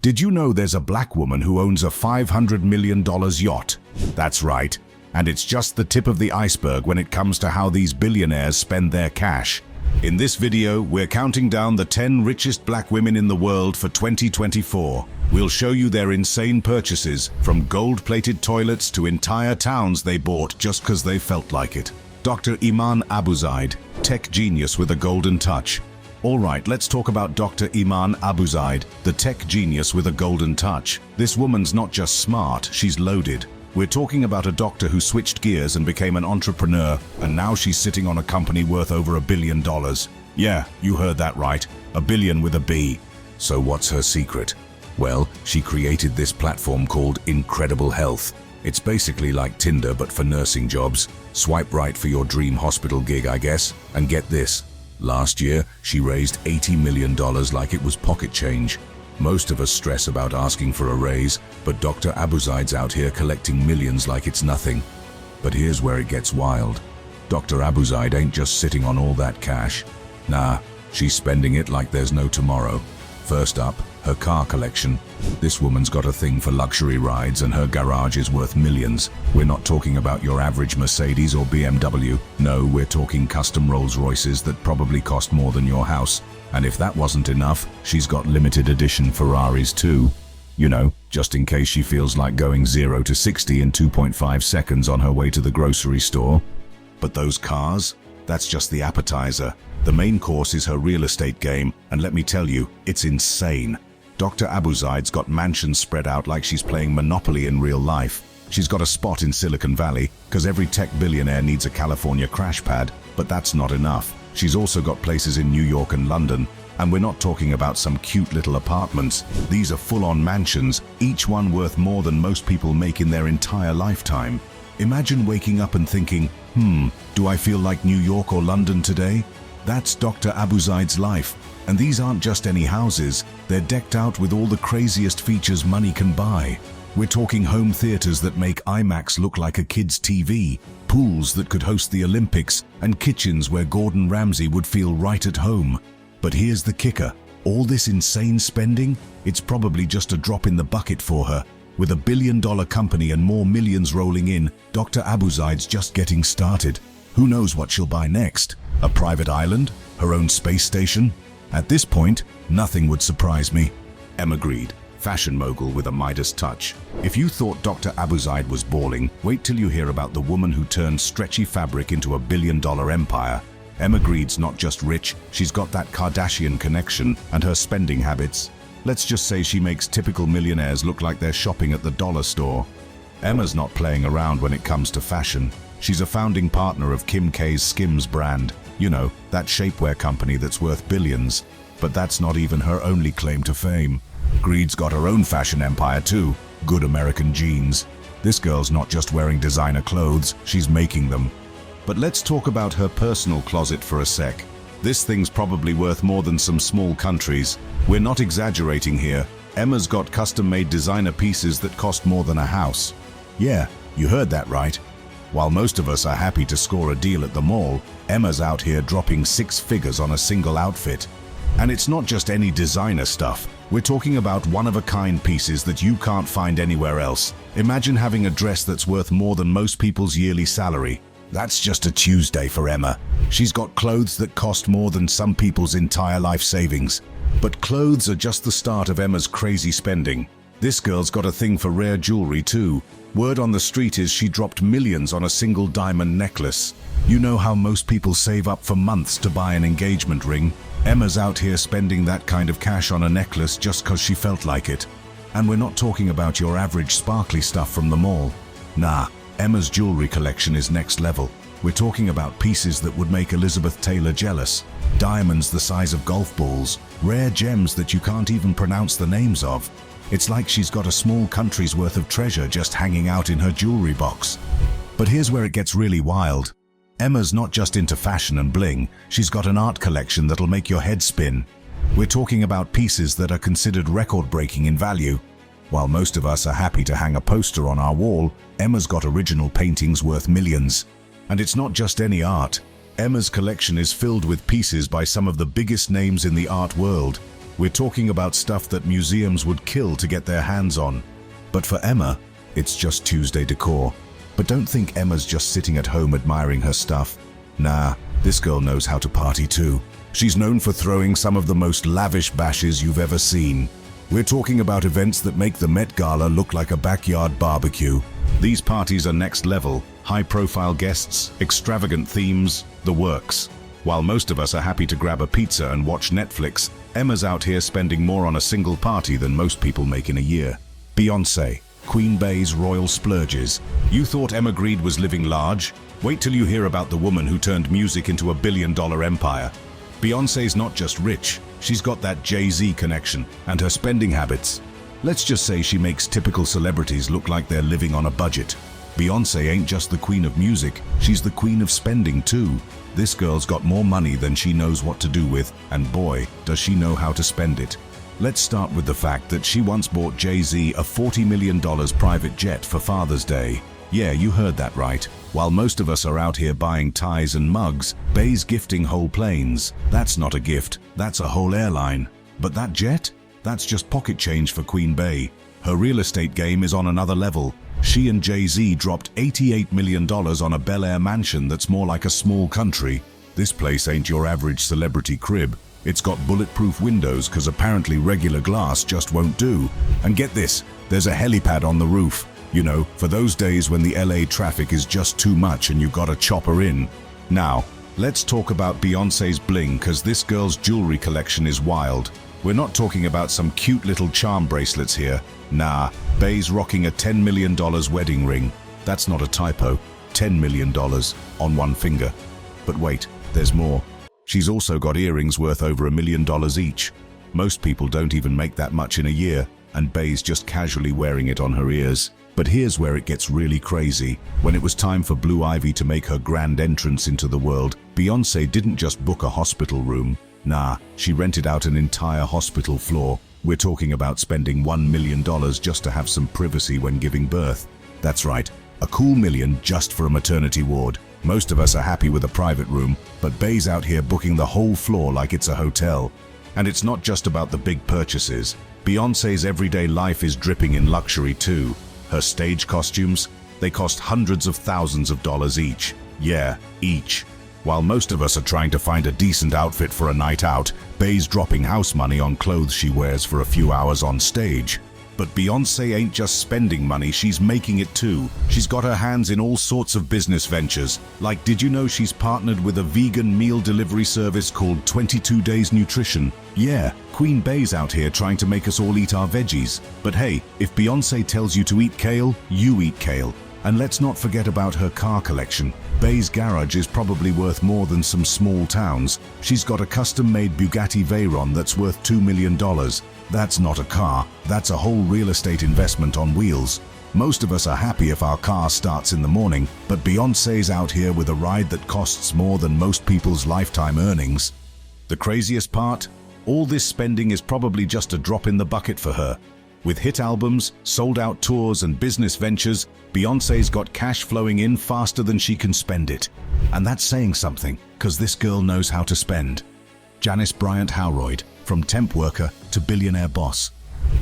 Did you know there's a black woman who owns a $500 million yacht? That's right. And it's just the tip of the iceberg when it comes to how these billionaires spend their cash. In this video, we're counting down the 10 richest black women in the world for 2024. We'll show you their insane purchases, from gold-plated toilets to entire towns they bought just because they felt like it. Dr. Iman Abuzeid, tech genius with a golden touch. Alright, let's talk about Dr. Iman Abuzeid, the tech genius with a golden touch. This woman's not just smart, she's loaded. We're talking about a doctor who switched gears and became an entrepreneur, and now she's sitting on a company worth over $1 billion. Yeah, you heard that right, a billion with a B. So what's her secret? Well, she created this platform called Incredible Health. It's basically like Tinder but for nursing jobs. Swipe right for your dream hospital gig, I guess. And get this, last year she raised $80 million like it was pocket change. Most of us stress about asking for a raise, but Dr. Abuzeid's out here collecting millions like it's nothing. But here's where it gets wild. Dr. Abuzeid ain't just sitting on all that cash. Nah, she's spending it like there's no tomorrow. First up, her car collection. This woman's got a thing for luxury rides and her garage is worth millions. We're not talking about your average Mercedes or BMW. No, we're talking custom Rolls Royces that probably cost more than your house. And if that wasn't enough, she's got limited edition Ferraris too. You know, just in case she feels like going 0 to 60 in 2.5 seconds on her way to the grocery store. But those cars? That's just the appetizer. The main course is her real estate game, and let me tell you, it's insane. Dr. Abuzeid's got mansions spread out like she's playing Monopoly in real life. She's got a spot in Silicon Valley, because every tech billionaire needs a California crash pad, but that's not enough. She's also got places in New York and London, and we're not talking about some cute little apartments. These are full-on mansions, each one worth more than most people make in their entire lifetime. Imagine waking up and thinking, do I feel like New York or London today? That's Dr. Abuzeid's life. And these aren't just any houses, they're decked out with all the craziest features money can buy. We're talking home theaters that make IMAX look like a kid's TV, pools that could host the Olympics, and kitchens where Gordon Ramsay would feel right at home. But here's the kicker. All this insane spending, it's probably just a drop in the bucket for her. With $1 billion company and more millions rolling in, Dr. Abuzeid's just getting started. Who knows what she'll buy next? A private island? Her own space station? At this point, nothing would surprise me. Emma Grede, fashion mogul with a Midas touch. If you thought Dr. Abuzeid was balling, wait till you hear about the woman who turned stretchy fabric into $1 billion empire. Emma Grede's not just rich, she's got that Kardashian connection, and her spending habits. Let's just say she makes typical millionaires look like they're shopping at the dollar store. Emma's not playing around when it comes to fashion. She's a founding partner of Kim K's Skims brand. You know, that shapewear company that's worth billions. But that's not even her only claim to fame. Grede's got her own fashion empire too. Good American jeans. This girl's not just wearing designer clothes, she's making them. But let's talk about her personal closet for a sec. This thing's probably worth more than some small countries. We're not exaggerating here. Emma's got custom-made designer pieces that cost more than a house. Yeah, you heard that right. While most of us are happy to score a deal at the mall, Emma's out here dropping 6 figures on a single outfit. And it's not just any designer stuff. We're talking about one-of-a-kind pieces that you can't find anywhere else. Imagine having a dress that's worth more than most people's yearly salary. That's just a Tuesday for Emma. She's got clothes that cost more than some people's entire life savings. But clothes are just the start of Emma's crazy spending. This girl's got a thing for rare jewelry too. Word on the street is she dropped millions on a single diamond necklace. You know how most people save up for months to buy an engagement ring? Emma's out here spending that kind of cash on a necklace just cause she felt like it. And we're not talking about your average sparkly stuff from the mall. Nah, Emma's jewelry collection is next level. We're talking about pieces that would make Elizabeth Taylor jealous. Diamonds the size of golf balls, rare gems that you can't even pronounce the names of. It's like she's got a small country's worth of treasure just hanging out in her jewelry box. But here's where it gets really wild. Emma's not just into fashion and bling, she's got an art collection that'll make your head spin. We're talking about pieces that are considered record-breaking in value. While most of us are happy to hang a poster on our wall, Emma's got original paintings worth millions. And it's not just any art. Emma's collection is filled with pieces by some of the biggest names in the art world. We're talking about stuff that museums would kill to get their hands on. But for Emma, it's just Tuesday decor. But don't think Emma's just sitting at home admiring her stuff. Nah, this girl knows how to party too. She's known for throwing some of the most lavish bashes you've ever seen. We're talking about events that make the Met Gala look like a backyard barbecue. These parties are next level, high-profile guests, extravagant themes, the works. While most of us are happy to grab a pizza and watch Netflix, Emma's out here spending more on a single party than most people make in a year. Beyoncé, Queen Bey's royal splurges. You thought Emma Grede was living large? Wait till you hear about the woman who turned music into a billion-dollar empire. Beyoncé's not just rich, she's got that Jay-Z connection, and her spending habits. Let's just say she makes typical celebrities look like they're living on a budget. Beyoncé ain't just the queen of music, she's the queen of spending too. This girl's got more money than she knows what to do with, and boy, does she know how to spend it. Let's start with the fact that she once bought Jay-Z a $40 million private jet for Father's Day. Yeah, you heard that right. While most of us are out here buying ties and mugs, Bey's gifting whole planes. That's not a gift, that's a whole airline. But that jet? That's just pocket change for Queen Bey. Her real estate game is on another level. She and Jay-Z dropped $88 million on a Bel Air mansion that's more like a small country. This place ain't your average celebrity crib. It's got bulletproof windows because apparently regular glass just won't do. And get this, there's a helipad on the roof. You know, for those days when the LA traffic is just too much and you gotta chop her in. Now, let's talk about Beyoncé's bling because this girl's jewelry collection is wild. We're not talking about some cute little charm bracelets here. Nah, Bey's rocking a $10 million wedding ring. That's not a typo, $10 million on one finger. But wait, there's more. She's also got earrings worth over $1 million each. Most people don't even make that much in a year, and Bey's just casually wearing it on her ears. But here's where it gets really crazy. When it was time for Blue Ivy to make her grand entrance into the world, Beyoncé didn't just book a hospital room. Nah, she rented out an entire hospital floor. We're talking about spending $1 million just to have some privacy when giving birth. That's right, a cool million just for a maternity ward. Most of us are happy with a private room, but Bey's out here booking the whole floor like it's a hotel. And it's not just about the big purchases. Beyoncé's everyday life is dripping in luxury too. Her stage costumes, they cost hundreds of thousands of dollars each. Yeah, each. While most of us are trying to find a decent outfit for a night out, Bey's dropping house money on clothes she wears for a few hours on stage. But Beyoncé ain't just spending money, she's making it too. She's got her hands in all sorts of business ventures. Like, did you know she's partnered with a vegan meal delivery service called 22 Days Nutrition? Yeah, Queen Bey's out here trying to make us all eat our veggies. But hey, if Beyoncé tells you to eat kale, you eat kale. And let's not forget about her car collection. Bey's garage is probably worth more than some small towns. She's got a custom-made Bugatti Veyron that's worth $2 million. That's not a car, that's a whole real estate investment on wheels. Most of us are happy if our car starts in the morning, but Beyoncé's out here with a ride that costs more than most people's lifetime earnings. The craziest part? All this spending is probably just a drop in the bucket for her. With hit albums, sold-out tours and business ventures, Beyoncé's got cash flowing in faster than she can spend it. And that's saying something, because this girl knows how to spend. Janice Bryant Howroyd, from temp worker to billionaire boss.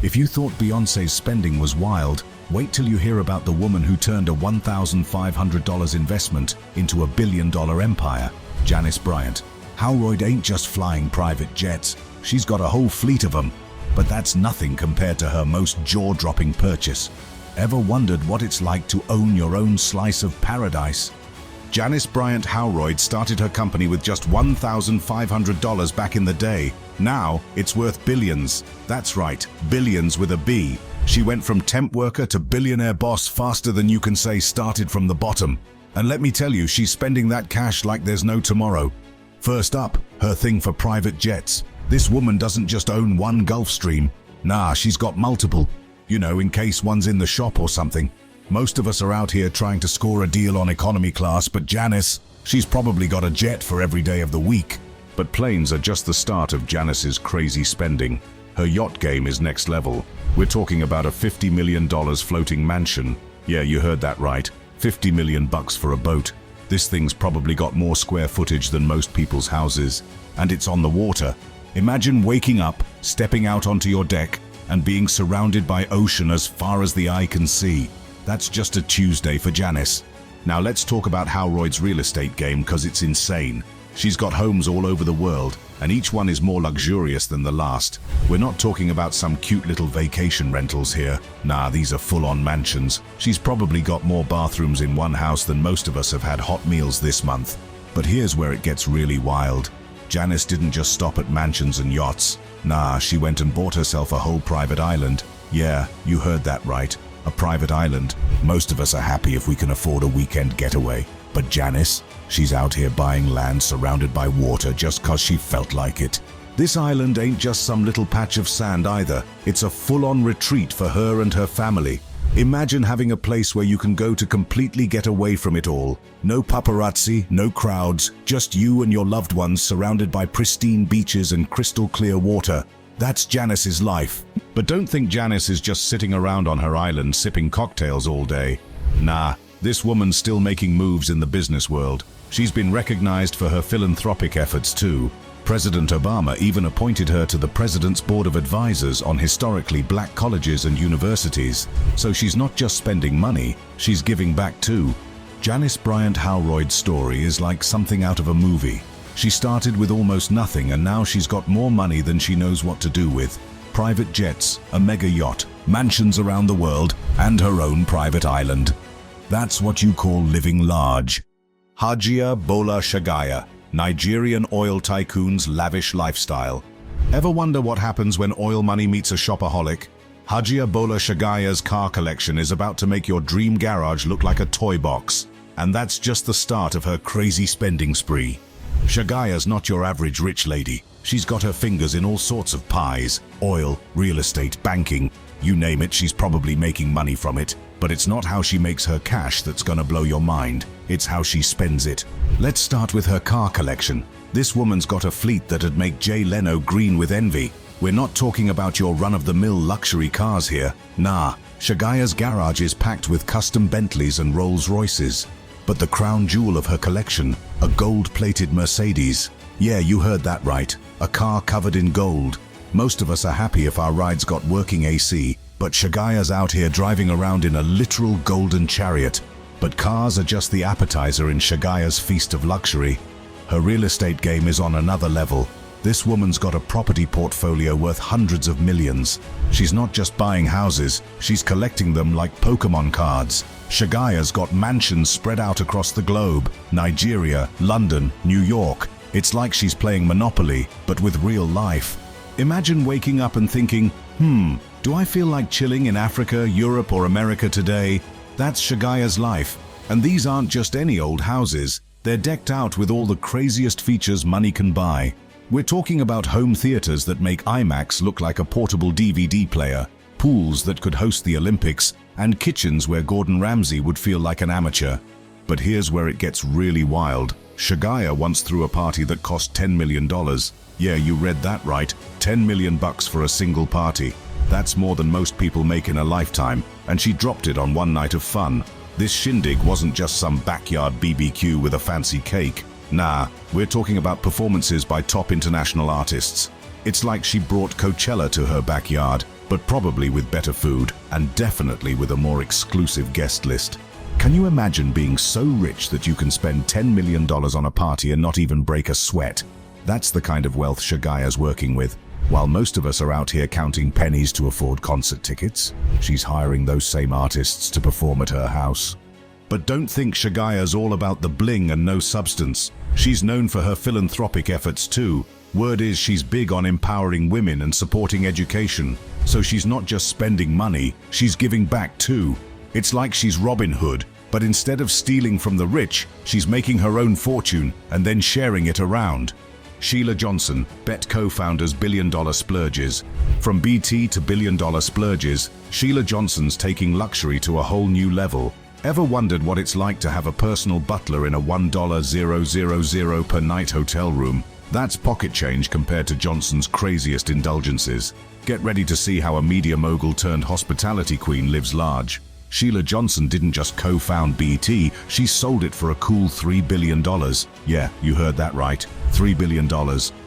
If you thought Beyoncé's spending was wild, wait till you hear about the woman who turned a $1,500 investment into a billion-dollar empire. Janice Bryant. Howroyd ain't just flying private jets, she's got a whole fleet of them. But that's nothing compared to her most jaw-dropping purchase. Ever wondered what it's like to own your own slice of paradise? Janice Bryant Howroyd started her company with just $1,500 back in the day. Now, it's worth billions. That's right, billions with a B. She went from temp worker to billionaire boss faster than you can say started from the bottom. And let me tell you, she's spending that cash like there's no tomorrow. First up, her thing for private jets. This woman doesn't just own one Gulfstream. Nah, she's got multiple. You know, in case one's in the shop or something. Most of us are out here trying to score a deal on economy class, but Janice, she's probably got a jet for every day of the week. But planes are just the start of Janice's crazy spending. Her yacht game is next level. We're talking about a $50 million floating mansion. Yeah, you heard that right. $50 million for a boat. This thing's probably got more square footage than most people's houses. And it's on the water. Imagine waking up, stepping out onto your deck, and being surrounded by ocean as far as the eye can see. That's just a Tuesday for Janice. Now let's talk about Howroyd's real estate game, because it's insane. She's got homes all over the world, and each one is more luxurious than the last. We're not talking about some cute little vacation rentals here. Nah, these are full-on mansions. She's probably got more bathrooms in one house than most of us have had hot meals this month. But here's where it gets really wild. Janice didn't just stop at mansions and yachts. Nah, she went and bought herself a whole private island. Yeah, you heard that right. A private island. Most of us are happy if we can afford a weekend getaway. But Janice, she's out here buying land surrounded by water just cause she felt like it. This island ain't just some little patch of sand either. It's a full-on retreat for her and her family. Imagine having a place where you can go to completely get away from it all. No paparazzi, no crowds, just you and your loved ones surrounded by pristine beaches and crystal clear water. That's Janice's life. But don't think Janice is just sitting around on her island sipping cocktails all day. Nah, this woman's still making moves in the business world. She's been recognized for her philanthropic efforts too. President Obama even appointed her to the President's Board of Advisors on historically black colleges and universities. So she's not just spending money, she's giving back too. Janice Bryant Howroyd's story is like something out of a movie. She started with almost nothing, and now she's got more money than she knows what to do with. Private jets, a mega yacht, mansions around the world, and her own private island. That's what you call living large. Hajia, Bola, Shagaya, Nigerian oil tycoon's lavish lifestyle. Ever wonder what happens when oil money meets a shopaholic? Hajia Bola Shagaya's car collection is about to make your dream garage look like a toy box. And that's just the start of her crazy spending spree. Shagaya's not your average rich lady. She's got her fingers in all sorts of pies, oil, real estate, banking. You name it, she's probably making money from it. But it's not how she makes her cash that's gonna blow your mind. It's how she spends it. Let's start with her car collection. This woman's got a fleet that'd make Jay Leno green with envy. We're not talking about your run-of-the-mill luxury cars here. Nah, Shagaya's garage is packed with custom Bentleys and Rolls Royces. But the crown jewel of her collection, a gold-plated Mercedes. Yeah, you heard that right. A car covered in gold. Most of us are happy if our ride's got working AC, but Shagaya's out here driving around in a literal golden chariot. But cars are just the appetizer in Shagaya's feast of luxury. Her real estate game is on another level. This woman's got a property portfolio worth hundreds of millions. She's not just buying houses, she's collecting them like Pokemon cards. Shagaya's got mansions spread out across the globe. Nigeria, London, New York. It's like she's playing Monopoly, but with real life. Imagine waking up and thinking, do I feel like chilling in Africa, Europe, or America today? That's Shagaya's life. And these aren't just any old houses. They're decked out with all the craziest features money can buy. We're talking about home theaters that make IMAX look like a portable DVD player, pools that could host the Olympics, and kitchens where Gordon Ramsay would feel like an amateur. But here's where it gets really wild. Shagaya once threw a party that cost $10 million. Yeah, you read that right. $10 million for a single party. That's more than most people make in a lifetime, and she dropped it on one night of fun. This shindig wasn't just some backyard BBQ with a fancy cake. Nah, we're talking about performances by top international artists. It's like she brought Coachella to her backyard, but probably with better food, and definitely with a more exclusive guest list. Can you imagine being so rich that you can spend $10 million on a party and not even break a sweat? That's the kind of wealth Shagaya's working with. While most of us are out here counting pennies to afford concert tickets, she's hiring those same artists to perform at her house. But don't think Shagaya's all about the bling and no substance. She's known for her philanthropic efforts too. Word is she's big on empowering women and supporting education. So she's not just spending money, she's giving back too. It's like she's Robin Hood, but instead of stealing from the rich, she's making her own fortune and then sharing it around. Sheila Johnson, Bet co-founder's billion-dollar splurges. From BT to billion-dollar splurges, Sheila Johnson's taking luxury to a whole new level. Ever wondered what it's like to have a personal butler in a $1,000 per night hotel room? That's pocket change compared to Johnson's craziest indulgences. Get ready to see how a media mogul turned hospitality queen lives large. Sheila Johnson didn't just co-found BT, she sold it for a cool $3 billion. Yeah, you heard that right, $3 billion.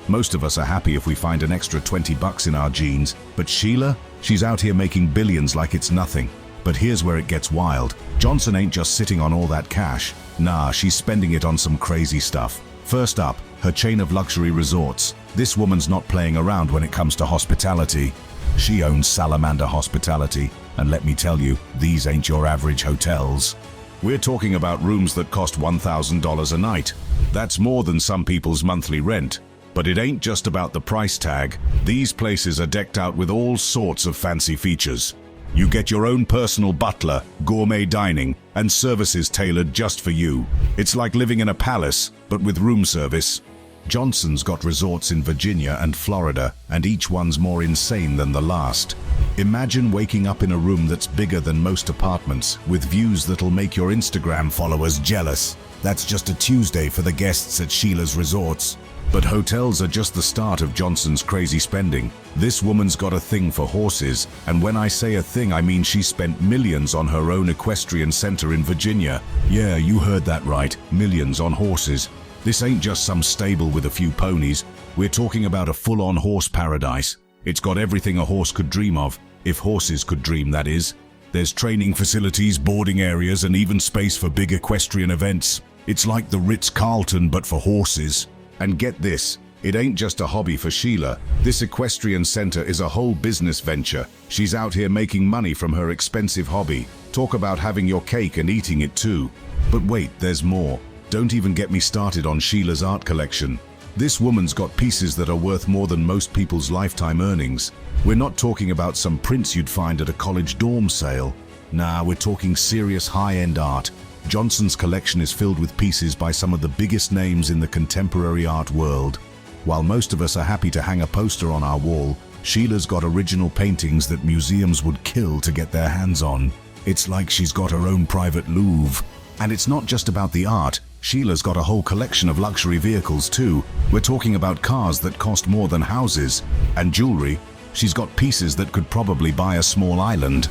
Most of us are happy if we find an extra 20 bucks in our jeans, but Sheila? She's out here making billions like it's nothing. But here's where it gets wild. Johnson ain't just sitting on all that cash. Nah, she's spending it on some crazy stuff. First up, her chain of luxury resorts. This woman's not playing around when it comes to hospitality. She owns Salamander Hospitality, and let me tell you, these ain't your average hotels. We're talking about rooms that cost $1,000 a night. That's more than some people's monthly rent. But it ain't just about the price tag. These places are decked out with all sorts of fancy features. You get your own personal butler, gourmet dining, and services tailored just for you. It's like living in a palace, but with room service. Johnson's got resorts in Virginia and Florida, and each one's more insane than the last. Imagine waking up in a room that's bigger than most apartments, with views that'll make your Instagram followers jealous. That's just a Tuesday for the guests at Sheila's resorts. But hotels are just the start of Johnson's crazy spending. This woman's got a thing for horses, and when I say a thing, I mean she spent millions on her own equestrian center in Virginia. Yeah, you heard that right, millions on horses. This ain't just some stable with a few ponies. We're talking about a full-on horse paradise. It's got everything a horse could dream of, if horses could dream, that is. There's training facilities, boarding areas, and even space for big equestrian events. It's like the Ritz-Carlton, but for horses. And get this, it ain't just a hobby for Sheila. This equestrian center is a whole business venture. She's out here making money from her expensive hobby. Talk about having your cake and eating it too. But wait, there's more. Don't even get me started on Sheila's art collection. This woman's got pieces that are worth more than most people's lifetime earnings. We're not talking about some prints you'd find at a college dorm sale. Nah, we're talking serious high-end art. Johnson's collection is filled with pieces by some of the biggest names in the contemporary art world. While most of us are happy to hang a poster on our wall, Sheila's got original paintings that museums would kill to get their hands on. It's like she's got her own private Louvre. And it's not just about the art. Sheila's got a whole collection of luxury vehicles too. We're talking about cars that cost more than houses. And jewelry. She's got pieces that could probably buy a small island.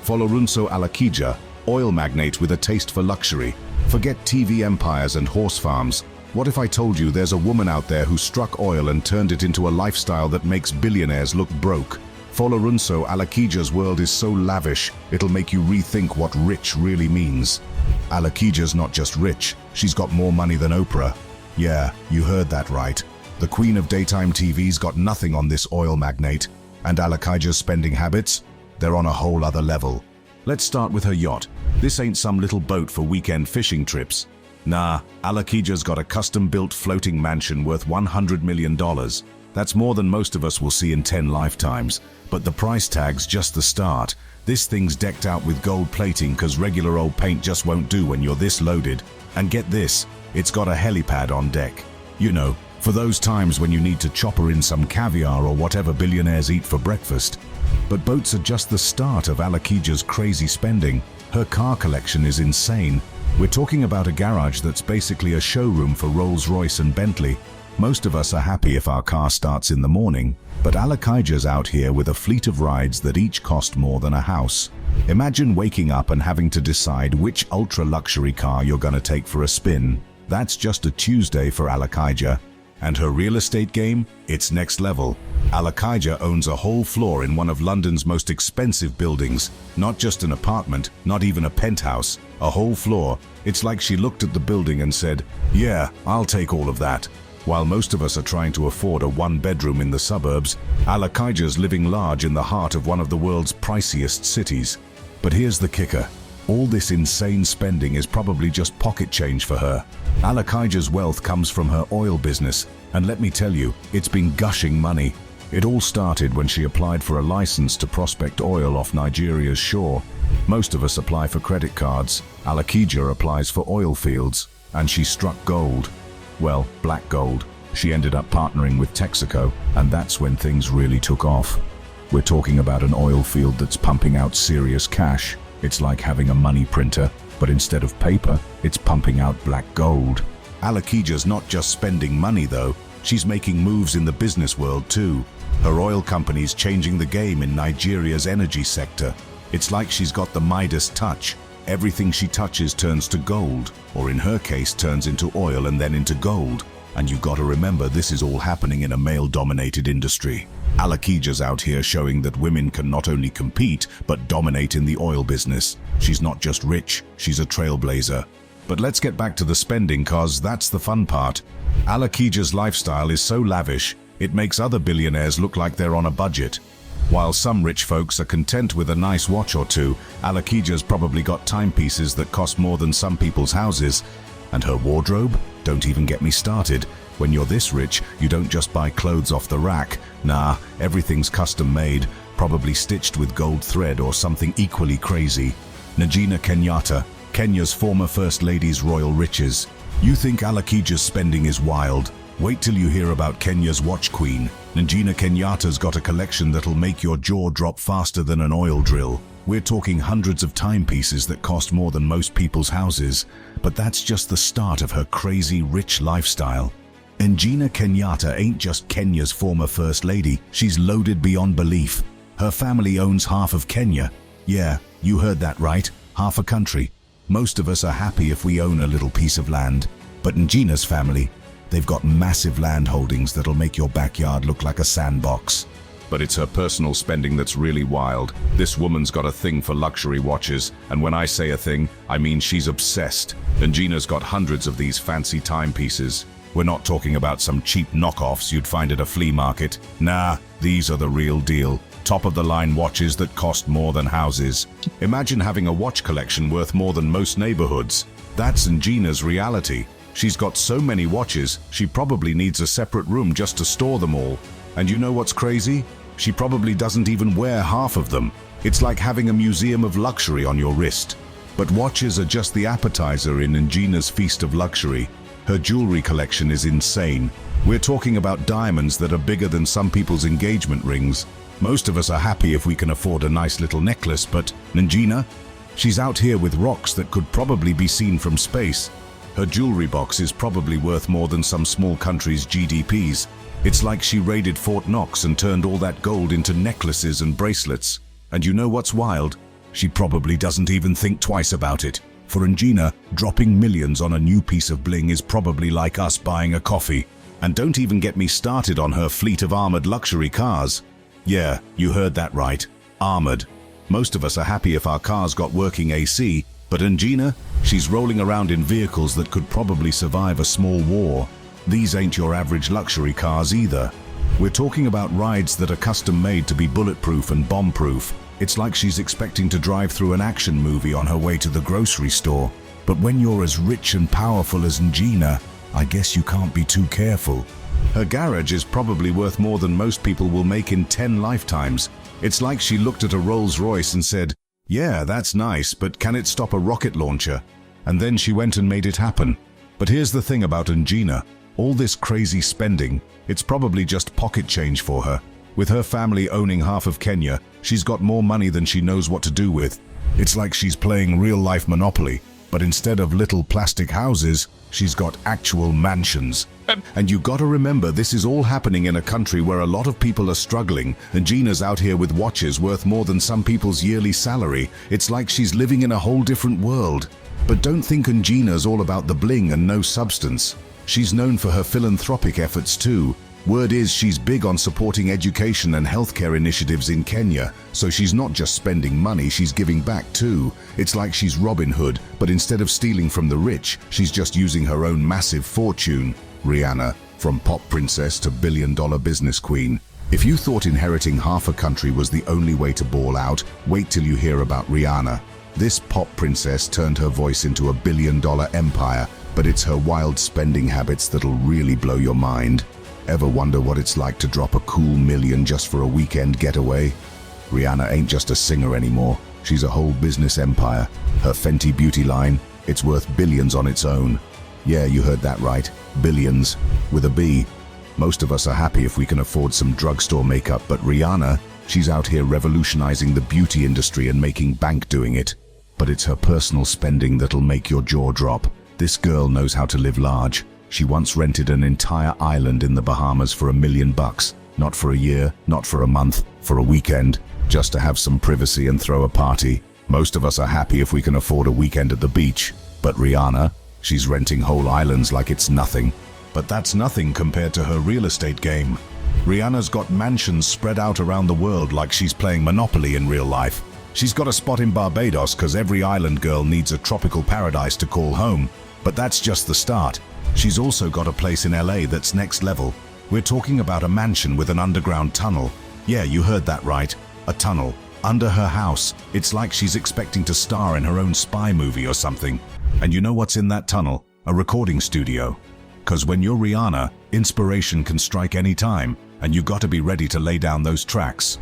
Folorunso Alakija, oil magnate with a taste for luxury. Forget TV empires and horse farms. What if I told you there's a woman out there who struck oil and turned it into a lifestyle that makes billionaires look broke? Folorunso Alakija's world is so lavish, it'll make you rethink what rich really means. Alakija's not just rich, she's got more money than Oprah. Yeah, you heard that right. The queen of daytime TV's got nothing on this oil magnate. And Alakija's spending habits? They're on a whole other level. Let's start with her yacht. This ain't some little boat for weekend fishing trips. Nah, Alakija's got a custom-built floating mansion worth $100 million. That's more than most of us will see in 10 lifetimes. But the price tag's just the start. This thing's decked out with gold plating because regular old paint just won't do when you're this loaded. And get this, it's got a helipad on deck. You know, for those times when you need to chopper in some caviar or whatever billionaires eat for breakfast. But boats are just the start of Alakija's crazy spending. Her car collection is insane. We're talking about a garage that's basically a showroom for Rolls-Royce and Bentley. Most of us are happy if our car starts in the morning, but Alakija's out here with a fleet of rides that each cost more than a house. Imagine waking up and having to decide which ultra-luxury car you're gonna take for a spin. That's just a Tuesday for Alakija. And her real estate game? It's next level. Alakija owns a whole floor in one of London's most expensive buildings. Not just an apartment, not even a penthouse, a whole floor. It's like she looked at the building and said, yeah, I'll take all of that. While most of us are trying to afford a one-bedroom in the suburbs, Alakija's living large in the heart of one of the world's priciest cities. But here's the kicker. All this insane spending is probably just pocket change for her. Alakija's wealth comes from her oil business, and let me tell you, it's been gushing money. It all started when she applied for a license to prospect oil off Nigeria's shore. Most of us apply for credit cards. Alakija applies for oil fields, and she struck gold. Well, black gold. She ended up partnering with Texaco, and that's when things really took off. We're talking about an oil field that's pumping out serious cash. It's like having a money printer, but instead of paper, it's pumping out black gold. Alakija's not just spending money though, she's making moves in the business world too. Her oil company's changing the game in Nigeria's energy sector. It's like she's got the Midas touch. Everything she touches turns to gold, or in her case turns into oil and then into gold. And you gotta remember, this is all happening in a male-dominated industry. Alakija's out here showing that women can not only compete, but dominate in the oil business. She's not just rich, she's a trailblazer. But let's get back to the spending, cause that's the fun part. Alakija's lifestyle is so lavish, it makes other billionaires look like they're on a budget. While some rich folks are content with a nice watch or two, Alakija's probably got timepieces that cost more than some people's houses. And her wardrobe? Don't even get me started. When you're this rich, you don't just buy clothes off the rack. Nah, everything's custom made, probably stitched with gold thread or something equally crazy. Ngina Kenyatta, Kenya's former First Lady's royal riches. You think Alakija's spending is wild? Wait till you hear about Kenya's watch queen. Ngina Kenyatta's got a collection that'll make your jaw drop faster than an oil drill. We're talking hundreds of timepieces that cost more than most people's houses. But that's just the start of her crazy rich lifestyle. Ngina Kenyatta ain't just Kenya's former First Lady, she's loaded beyond belief. Her family owns half of Kenya. Yeah, you heard that right, half a country. Most of us are happy if we own a little piece of land. But Ngina's family, they've got massive land holdings that'll make your backyard look like a sandbox. But it's her personal spending that's really wild. This woman's got a thing for luxury watches, and when I say a thing, I mean she's obsessed. Ngina's got hundreds of these fancy timepieces. We're not talking about some cheap knockoffs you'd find at a flea market. Nah, these are the real deal. Top-of-the-line watches that cost more than houses. Imagine having a watch collection worth more than most neighborhoods. That's Ngina's reality. She's got so many watches, she probably needs a separate room just to store them all. And you know what's crazy? She probably doesn't even wear half of them. It's like having a museum of luxury on your wrist. But watches are just the appetizer in Ngina's feast of luxury. Her jewelry collection is insane. We're talking about diamonds that are bigger than some people's engagement rings. Most of us are happy if we can afford a nice little necklace, but Ngina? She's out here with rocks that could probably be seen from space. Her jewelry box is probably worth more than some small country's GDPs. It's like she raided Fort Knox and turned all that gold into necklaces and bracelets. And you know what's wild? She probably doesn't even think twice about it. For Ngina, dropping millions on a new piece of bling is probably like us buying a coffee. And don't even get me started on her fleet of armored luxury cars. Yeah, you heard that right. Armored. Most of us are happy if our cars got working AC, but Ngina, she's rolling around in vehicles that could probably survive a small war. These ain't your average luxury cars either. We're talking about rides that are custom made to be bulletproof and bomb-proof. It's like she's expecting to drive through an action movie on her way to the grocery store. But when you're as rich and powerful as Ngina, I guess you can't be too careful. Her garage is probably worth more than most people will make in 10 lifetimes. It's like she looked at a Rolls-Royce and said, "Yeah, that's nice, but can it stop a rocket launcher?" And then she went and made it happen. But here's the thing about Ngina. All this crazy spending, it's probably just pocket change for her. With her family owning half of Kenya, she's got more money than she knows what to do with. It's like she's playing real-life Monopoly, but instead of little plastic houses, she's got actual mansions. And you gotta remember, this is all happening in a country where a lot of people are struggling, and Ngina's out here with watches worth more than some people's yearly salary. It's like she's living in a whole different world. But don't think Ngina's all about the bling and no substance. She's known for her philanthropic efforts too. Word is she's big on supporting education and healthcare initiatives in Kenya, so she's not just spending money, she's giving back too. It's like she's Robin Hood, but instead of stealing from the rich, she's just using her own massive fortune. Rihanna, from pop princess to billion-dollar business queen. If you thought inheriting half a country was the only way to ball out, wait till you hear about Rihanna. This pop princess turned her voice into a billion-dollar empire, but it's her wild spending habits that'll really blow your mind. Ever wonder what it's like to drop a cool million just for a weekend getaway? Rihanna ain't just a singer anymore. She's a whole business empire. Her Fenty beauty line, it's worth billions on its own. Yeah, you heard that right. Billions. With a B. Most of us are happy if we can afford some drugstore makeup, but Rihanna, she's out here revolutionizing the beauty industry and making bank doing it. But it's her personal spending that'll make your jaw drop. This girl knows how to live large. She once rented an entire island in the Bahamas for $1 million. Not for a year, not for a month, for a weekend, just to have some privacy and throw a party. Most of us are happy if we can afford a weekend at the beach. But Rihanna, she's renting whole islands like it's nothing. But that's nothing compared to her real estate game. Rihanna's got mansions spread out around the world like she's playing Monopoly in real life. She's got a spot in Barbados because every island girl needs a tropical paradise to call home. But that's just the start. She's also got a place in LA that's next level. We're talking about a mansion with an underground tunnel. Yeah, you heard that right. A tunnel. Under her house. It's like she's expecting to star in her own spy movie or something. And you know what's in that tunnel? A recording studio. Because when you're Rihanna, inspiration can strike any time, and you got to be ready to lay down those tracks.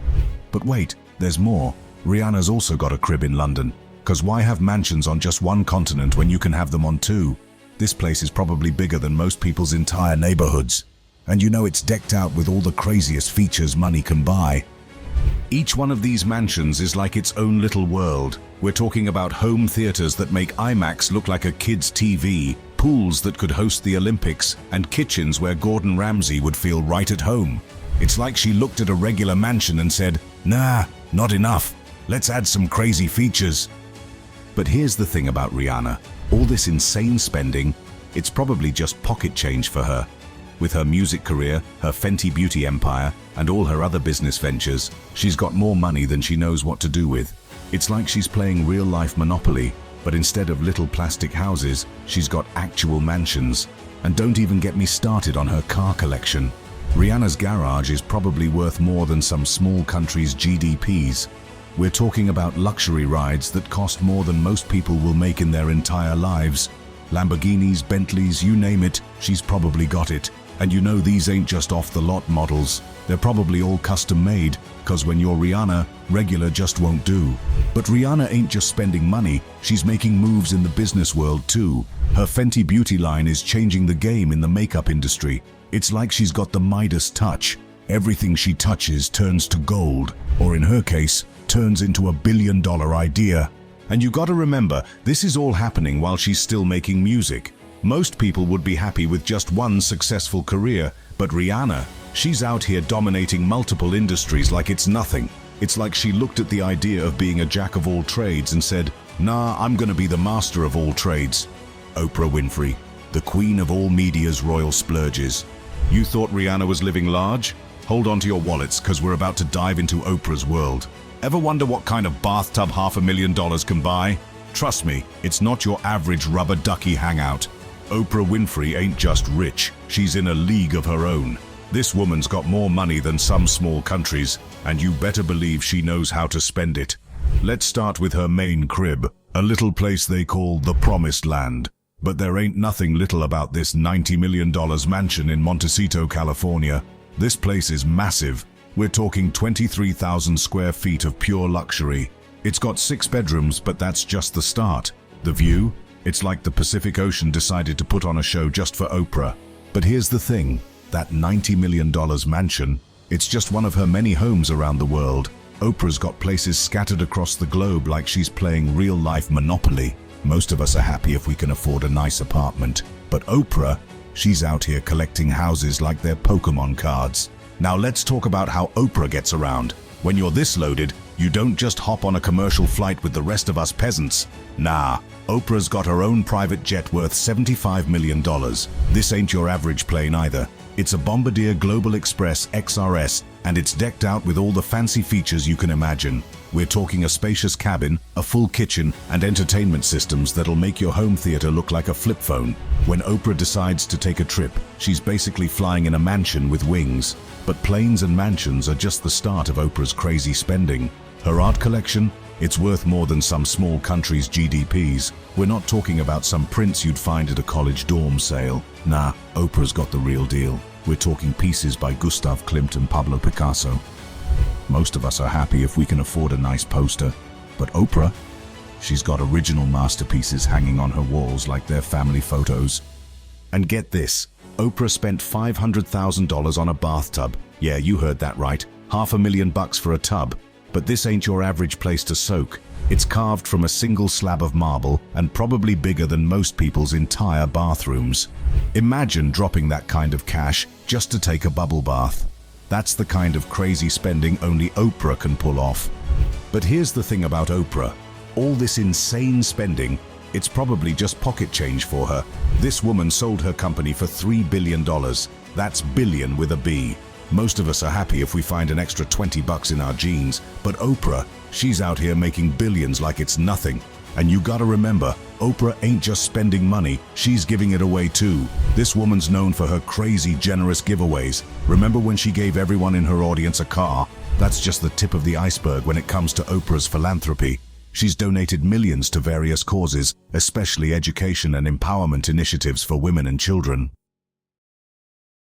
But wait, there's more. Rihanna's also got a crib in London. Because why have mansions on just one continent when you can have them on two? This place is probably bigger than most people's entire neighborhoods. And you know it's decked out with all the craziest features money can buy. Each one of these mansions is like its own little world. We're talking about home theaters that make IMAX look like a kid's TV, pools that could host the Olympics, and kitchens where Gordon Ramsay would feel right at home. It's like she looked at a regular mansion and said, "Nah, not enough. Let's add some crazy features." But here's the thing about Rihanna. All this insane spending, it's probably just pocket change for her. With her music career, her Fenty beauty empire, and all her other business ventures, she's got more money than she knows what to do with. It's like she's playing real-life Monopoly, but instead of little plastic houses, she's got actual mansions. And don't even get me started on her car collection. Rihanna's garage is probably worth more than some small country's GDPs. We're talking about luxury rides that cost more than most people will make in their entire lives. Lamborghinis, Bentleys, you name it, she's probably got it. And you know these ain't just off-the-lot models. They're probably all custom-made, because when you're Rihanna, regular just won't do. But Rihanna ain't just spending money, she's making moves in the business world too. Her Fenty beauty line is changing the game in the makeup industry. It's like she's got the Midas touch. Everything she touches turns to gold, or in her case, turns into a billion-dollar idea. And you gotta remember, this is all happening while she's still making music. Most people would be happy with just one successful career, but Rihanna, she's out here dominating multiple industries like it's nothing. It's like she looked at the idea of being a jack of all trades and said, "Nah, I'm gonna be the master of all trades." Oprah Winfrey, the queen of all media's royal splurges. You thought Rihanna was living large? Hold on to your wallets, because we're about to dive into Oprah's world. Ever wonder what kind of bathtub $500,000 can buy? Trust me, it's not your average rubber ducky hangout. Oprah Winfrey ain't just rich, she's in a league of her own. This woman's got more money than some small countries, and you better believe she knows how to spend it. Let's start with her main crib, a little place they call the Promised Land. But there ain't nothing little about this $90 million mansion in Montecito, California. This place is massive. We're talking 23,000 square feet of pure luxury. It's got 6 bedrooms, but that's just the start. The view? It's like the Pacific Ocean decided to put on a show just for Oprah. But here's the thing, that $90 million mansion, it's just one of her many homes around the world. Oprah's got places scattered across the globe like she's playing real-life Monopoly. Most of us are happy if we can afford a nice apartment. But Oprah, she's out here collecting houses like they're Pokemon cards. Now let's talk about how Oprah gets around. When you're this loaded, you don't just hop on a commercial flight with the rest of us peasants. Nah, Oprah's got her own private jet worth $75 million. This ain't your average plane either. It's a Bombardier Global Express XRS, and it's decked out with all the fancy features you can imagine. We're talking a spacious cabin, a full kitchen, and entertainment systems that'll make your home theater look like a flip phone. When Oprah decides to take a trip, she's basically flying in a mansion with wings. But planes and mansions are just the start of Oprah's crazy spending. Her art collection? It's worth more than some small country's GDPs. We're not talking about some prints you'd find at a college dorm sale. Nah, Oprah's got the real deal. We're talking pieces by Gustav Klimt and Pablo Picasso. Most of us are happy if we can afford a nice poster. But Oprah? She's got original masterpieces hanging on her walls like they're family photos. And get this, Oprah spent $500,000 on a bathtub. Yeah, you heard that right. $500,000 for a tub. But this ain't your average place to soak. It's carved from a single slab of marble and probably bigger than most people's entire bathrooms. Imagine dropping that kind of cash just to take a bubble bath. That's the kind of crazy spending only Oprah can pull off. But here's the thing about Oprah. All this insane spending, It's probably just pocket change for her. This woman sold her company for $3 billion. That's billion with a B. Most of us are happy if we find an extra 20 bucks in our jeans, but Oprah, she's out here making billions like it's nothing. And you gotta remember, Oprah ain't just spending money, she's giving it away too. This woman's known for her crazy, generous giveaways. Remember when she gave everyone in her audience a car? That's just the tip of the iceberg when it comes to Oprah's philanthropy. She's donated millions to various causes, especially education and empowerment initiatives for women and children.